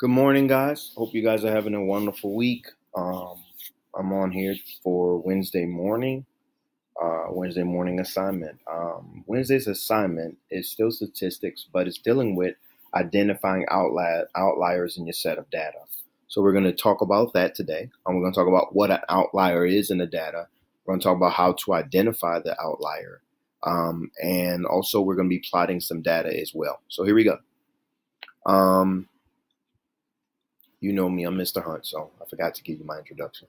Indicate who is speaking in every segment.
Speaker 1: Good morning, guys. Hope you guys are having a wonderful week. I'm on here for Wednesday morning assignment. Wednesday's assignment is still statistics, but it's dealing with identifying outliers in your set of data. So we're going to talk about that today. We're going to talk about what an outlier is in the data. We're going to talk about how to identify the outlier. And also we're going to be plotting some data as well. So here we go. You know me, I'm Mr. Hunt, so I forgot to give you my introduction.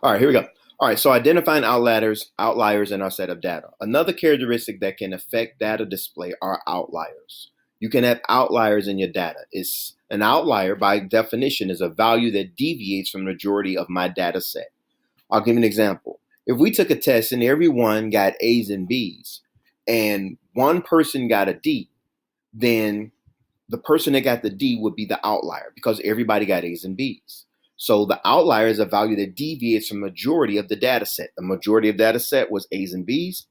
Speaker 1: All right, here we go. All right, so identifying outliers in our set of data. Another characteristic that can affect data display are outliers. You can have outliers in your data. An outlier, by definition, is a value that deviates from the majority of my data set. I'll give you an example. If we took a test and everyone got A's and B's, and one person got a D, then the person that got the D would be the outlier because everybody got A's and B's. So the outlier is a value that deviates from the majority of the data set. The majority of data set was A's and B's.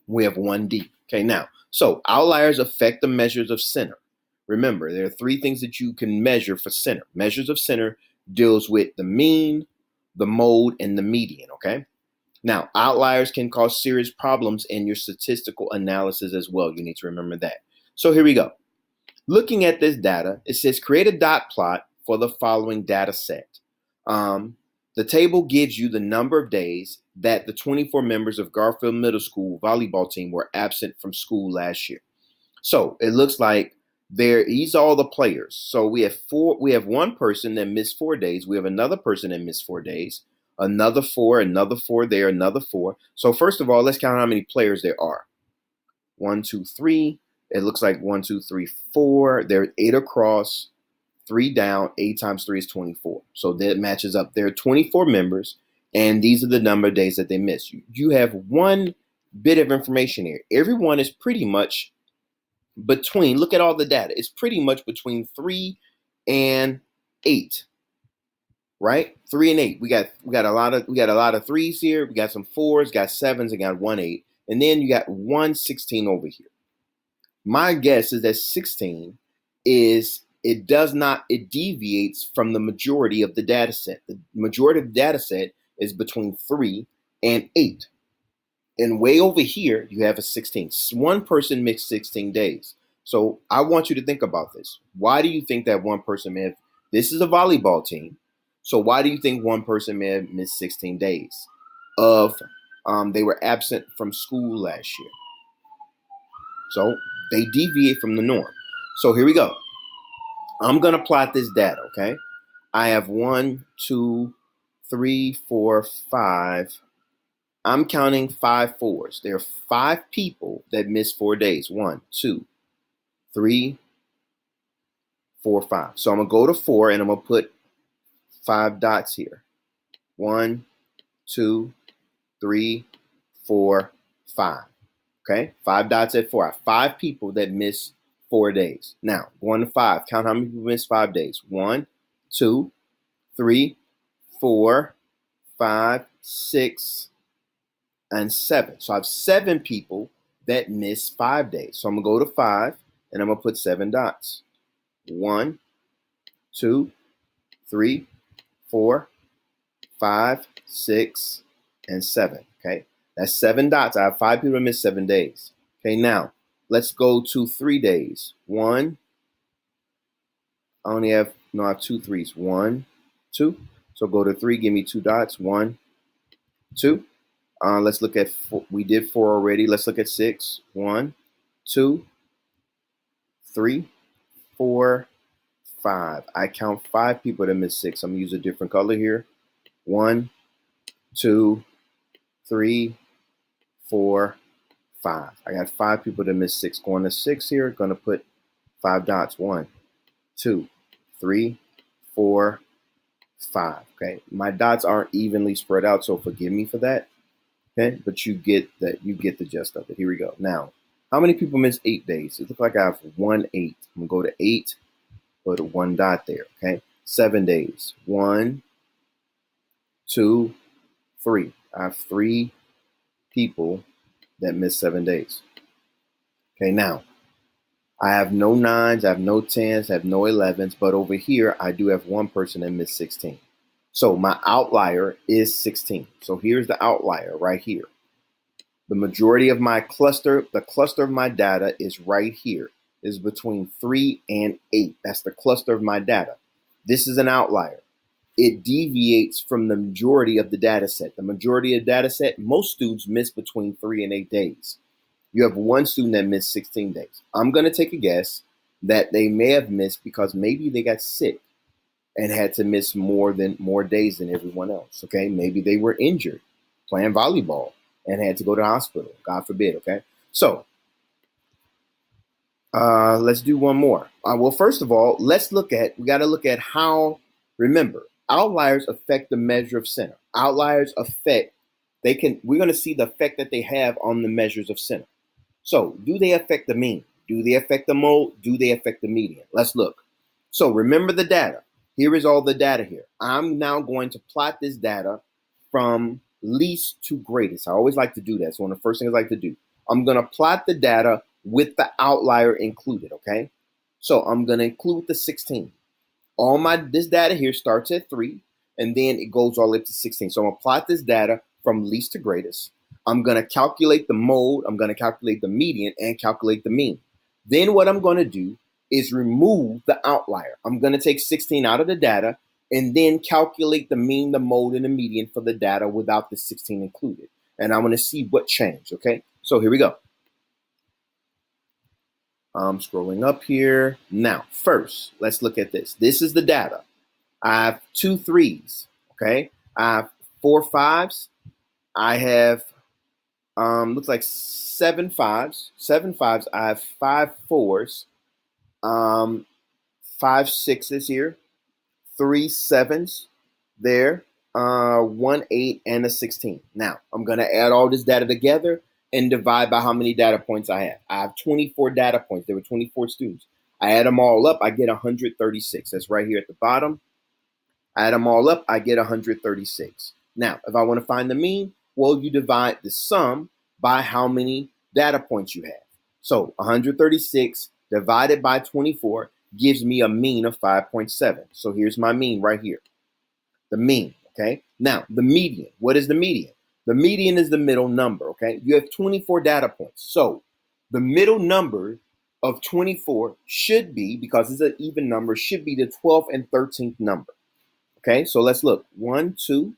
Speaker 1: We have one D. Okay, now, so outliers affect the measures of center. Remember, there are three things that you can measure for center. Measures of center deals with the mean, the mode, and the median, okay? Now, outliers can cause serious problems in your statistical analysis as well. You need to remember that. So here we go. Looking at this data, it says create a dot plot for the following data set. The table gives you the number of days that the 24 members of Garfield Middle School volleyball team were absent from school last year. So it looks like these are all the players. So we have one person that missed 4 days. We have another person that missed 4 days, another four there, another four. So first of all, let's count how many players there are. 1, 2, 3. It looks like 1, 2, 3, 4. There are 8 across, 3 down. 8 times 3 is 24. So that matches up. There are 24 members, and these are the number of days that they missed. You have one bit of information here. Everyone is pretty much between, look at all the data. It's pretty much between 3 and 8. Right? 3 and 8. We got a lot of threes here. We got some fours, got sevens, and got 1 8. And then you got 1 16 over here. My guess is that 16 it deviates from the majority of the data set. The majority of the data set is between 3 and 8. And way over here, you have a 16. One person missed 16 days. So I want you to think about this. Why do you think that one person may have, this is a volleyball team. So why do you think one person may have missed 16 days of, they were absent from school last year? So they deviate from the norm. So here we go. I'm going to plot this data, okay? I have 1, 2, 3, 4, 5. I'm counting 5 fours. There are 5 people that missed 4 days. 1, 2, 3, 4, 5. So I'm going to go to 4 and I'm going to put 5 dots here. 1, 2, 3, 4, 5. Okay, 5 dots at 4. I have 5 people that missed 4 days. Now, 1 to 5. Count how many people missed 5 days. 1, 2, 3, 4, 5, 6, and 7. So I have 7 people that missed 5 days. So I'm going to go to 5, and I'm going to put 7 dots. 1, 2, 3, 4, 5, 6, and 7. Okay. That's 7 dots. I have 5 people that missed 7 days. Okay, now let's go to 3 days. 1. I have 2 threes. 1, 2. So go to 3. Give me 2 dots. 1, 2. Let's look at 4. We did 4 already. Let's look at 6. 1, 2, 3, 4, 5. I count 5 people that missed 6. I'm gonna use a different color here. 1, 2, 3, 4, 5. I got 5 people that missed 6. Going to 6 here, gonna put 5 dots. 1, 2, 3, 4, 5. Okay, my dots aren't evenly spread out, so forgive me for that. Okay, but you get the gist of it. Here we go. Now, how many people missed 8 days? It looks like I have 1 8. I'm gonna go to 8, put a 1 dot there. Okay, 7 days. 1, 2, 3. I have 3 people that missed 7 days. Okay, now I have no 9s, I have no 10s, I have no 11s, but over here I do have one person that missed 16. So my outlier is 16. So here's the outlier right here. The majority of my cluster, the cluster of my data is right here, is between 3 and 8. That's the cluster of my data. This is an outlier. It deviates from the majority of the data set. The majority of the data set, most students miss between 3 and 8 days. You have one student that missed 16 days. I'm going to take a guess that they may have missed because maybe they got sick and had to miss more days than everyone else. Okay, maybe they were injured playing volleyball and had to go to the hospital. God forbid. Okay, so let's do one more. Well, first of all, we got to look at how. Remember, outliers affect the measure of center. Outliers affect. We're going to see the effect that they have on the measures of center. So, do they affect the mean? Do they affect the mode? Do they affect the median? Let's look. So, remember the data. Here is all the data here. I'm now going to plot this data from least to greatest. I always like to do that. It's one of the first things I like to do. I'm going to plot the data with the outlier included, okay? So, I'm going to include the 16. This data here starts at 3, and then it goes all the way up to 16. So, I'm going to plot this data from least to greatest. I'm going to calculate the mode, I'm going to calculate the median, and calculate the mean. Then what I'm going to do is remove the outlier. I'm going to take 16 out of the data and then calculate the mean, the mode, and the median for the data without the 16 included. And I'm going to see what changed, okay? So here we go. I'm scrolling up here. Now, first, let's look at this. This is the data. I have 2 3s, okay? I have 4 5s. I have looks like 7 5s. 7 5s. I have 5 4s. 5 6s here. 3 7s there. 1 8 and a 16. Now I'm gonna add all this data together and divide by how many data points I have. I have 24 data points. There were 24 students. I add them all up. I get 136. That's right here at the bottom. I add them all up. I get 136. Now, if I want to find the mean, well, you divide the sum by how many data points you have. So 136 divided by 24 gives me a mean of 5.7. So here's my mean right here. The mean, okay? Now, the median. What is the median? The median is the middle number, okay? You have 24 data points. So the middle number of 24 should be, because it's an even number, should be the 12th and 13th number. Okay, so let's look. 1, 2,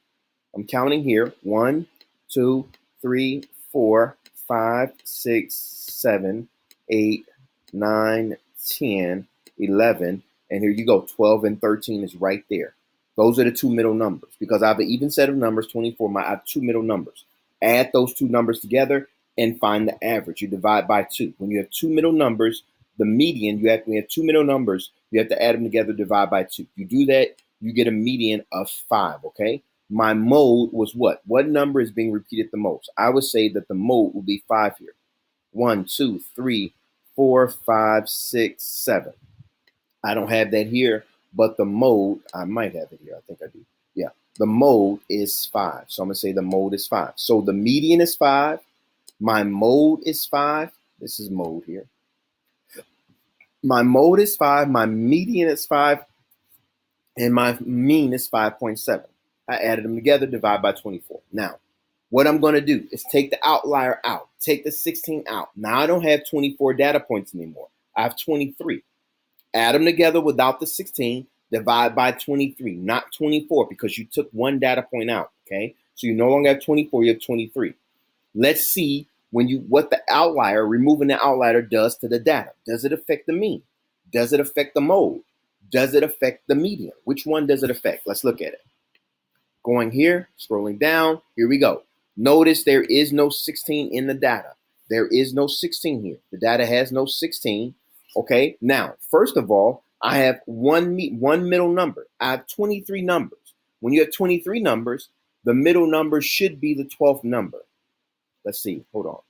Speaker 1: I'm counting here. 1, 2, 3, 4, 5, 6, 7, 8, 9, 10, 11. And here you go. 12 and 13 is right there. Those are the 2 middle numbers. Because I have an even set of numbers, 24, I have 2 middle numbers. Add those 2 numbers together and find the average. You divide by 2. When you have 2 middle numbers, the median, we have 2 middle numbers, you have to add them together, divide by 2. You do that, you get a median of 5, okay? My mode was what? What number is being repeated the most? I would say that the mode will be 5 here. 1, 2, 3, 4, 5, 6, 7. I don't have that here, but the mode, I might have it here. I think I do. Yeah, the mode is 5. So I'm going to say the mode is 5. So the median is 5. My mode is 5. This is mode here. My mode is 5. My median is 5. And my mean is 5.7. I added them together, divide by 24. Now, what I'm going to do is take the outlier out, take the 16 out. Now I don't have 24 data points anymore. I have 23. Add them together without the 16, divide by 23, not 24, because you took one data point out, okay? So you no longer have 24, you have 23. Let's see what the outlier, removing the outlier, does to the data. Does it affect the mean? Does it affect the mode? Does it affect the median? Which one does it affect? Let's look at it. Going here, scrolling down, here we go. Notice there is no 16 in the data. There is no 16 here. The data has no 16. Okay, now, first of all, I have one middle number. I have 23 numbers. When you have 23 numbers, the middle number should be the 12th number. Let's see, hold on.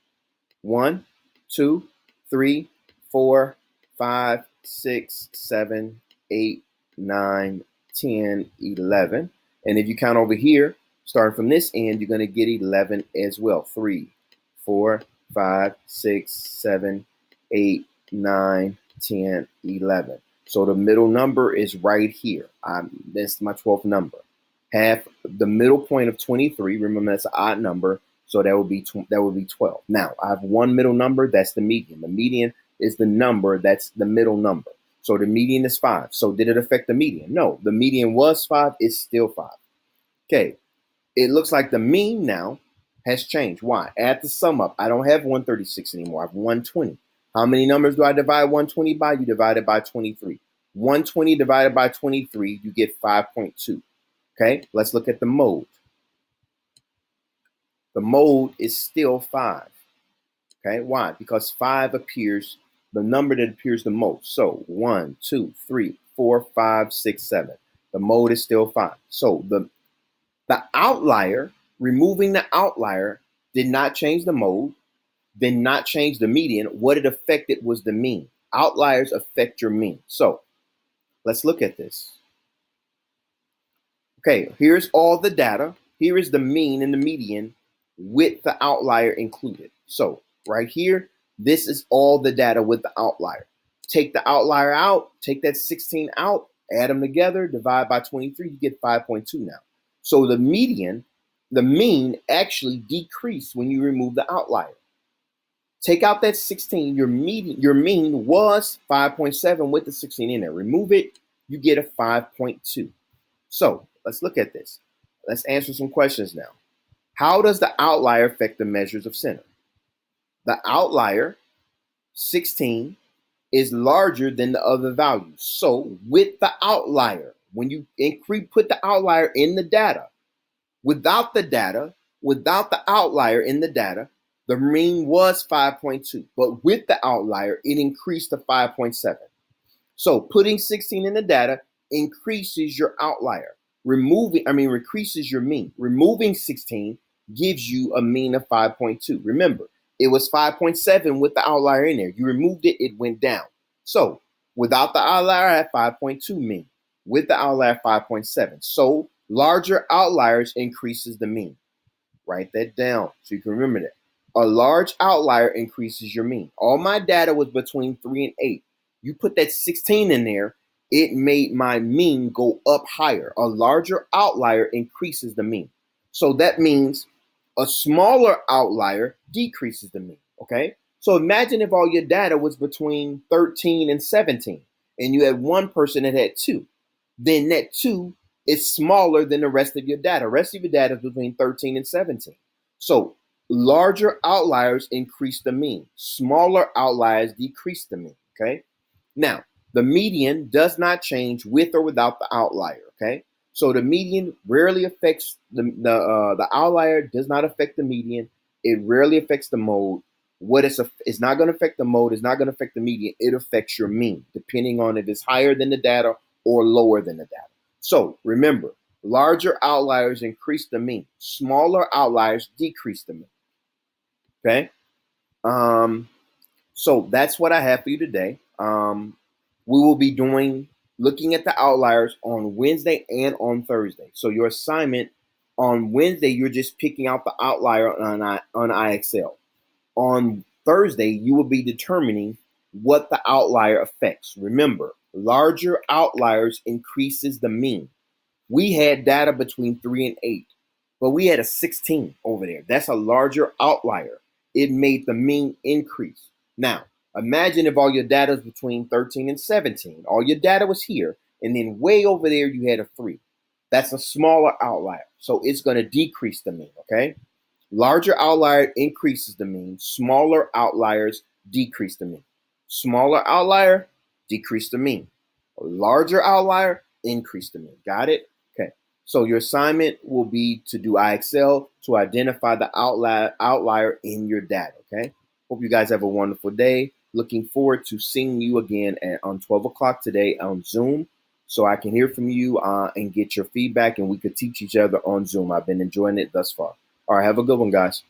Speaker 1: 1, 2, 3, 4, 5, 6, 7, 8, 9, 10, 11. And if you count over here, starting from this end, you're going to get 11 as well. 3, 4, 5, 6, 7, 8, 9, 10, 11. So the middle number is right here. That's my 12th number. Half the middle point of 23. Remember, that's an odd number, so that would be 12. Now I have one middle number. That's the median. The median is the number that's the middle number. So the median is 5. So did it affect the median? No. The median was 5. It's still 5. Okay. It looks like the mean now has changed. Why? Add the sum up. I don't have 136 anymore. I have 120. How many numbers do I divide 120 by? You divide it by 23. 120 divided by 23, you get 5.2. Okay, let's look at the mode. The mode is still 5. Okay, why? Because 5 appears, the number that appears the most. So 1, 2, 3, 4, 5, 6, 7. The mode is still 5. So the outlier, removing the outlier, did not change the mode, did not change the median. What it affected was the mean. Outliers affect your mean. So let's look at this. Okay, here's all the data. Here is the mean and the median with the outlier included. So right here, this is all the data with the outlier. Take the outlier out, take that 16 out, add them together, divide by 23, you get 5.2 now. So the median, the mean actually decreased when you remove the outlier. Take out that 16, your mean was 5.7 with the 16 in there. Remove it, you get a 5.2. So let's look at this. Let's answer some questions now. How does the outlier affect the measures of center? The outlier, 16, is larger than the other values. So with the outlier, when you put the outlier in the data, without the outlier in the data, the mean was 5.2. But with the outlier, it increased to 5.7. So putting 16 in the data increases your outlier. Increases your mean. Removing 16 gives you a mean of 5.2. Remember, it was 5.7 with the outlier in there. You removed it, it went down. So without the outlier, I have 5.2 mean. With the outlier, 5.7. So larger outliers increases the mean. Write that down so you can remember that. A large outlier increases your mean. All my data was between 3 and 8. You put that 16 in there, it made my mean go up higher. A larger outlier increases the mean. So that means a smaller outlier decreases the mean, okay? So imagine if all your data was between 13 and 17, and you had one person that had 2. Then that 2 is smaller than the rest of your data. The rest of your data is between 13 and 17. So larger outliers increase the mean. Smaller outliers decrease the mean, okay? Now, the median does not change with or without the outlier, okay? So the median rarely affects the outlier does not affect the median. It rarely affects the mode. It's not going to affect the mode. It's not going to affect the median. It affects your mean, depending on if it's higher than the data or lower than the data. So remember, larger outliers increase the mean. Smaller outliers decrease the mean. Okay. So that's what I have for you today. We will be looking at the outliers on Wednesday and on Thursday. So your assignment on Wednesday, you're just picking out the outlier on IXL. On Thursday, you will be determining what the outlier affects. Remember, larger outliers increases the mean. We had data between 3 and 8, but we had a 16 over there. That's a larger outlier. It made the mean increase. Now, imagine if all your data is between 13 and 17. All your data was here, and then way over there you had a 3. That's a smaller outlier. So it's going to decrease the mean, okay? Larger outlier increases the mean. Smaller outliers decrease the mean. Smaller outlier, decrease the mean. A larger outlier, increase the mean. Got it? Okay. So your assignment will be to do IXL to identify the outlier in your data, okay? Hope you guys have a wonderful day. Looking forward to seeing you again on 12 o'clock today on Zoom so I can hear from you and get your feedback, and we could teach each other on Zoom. I've been enjoying it thus far. All right, have a good one, guys.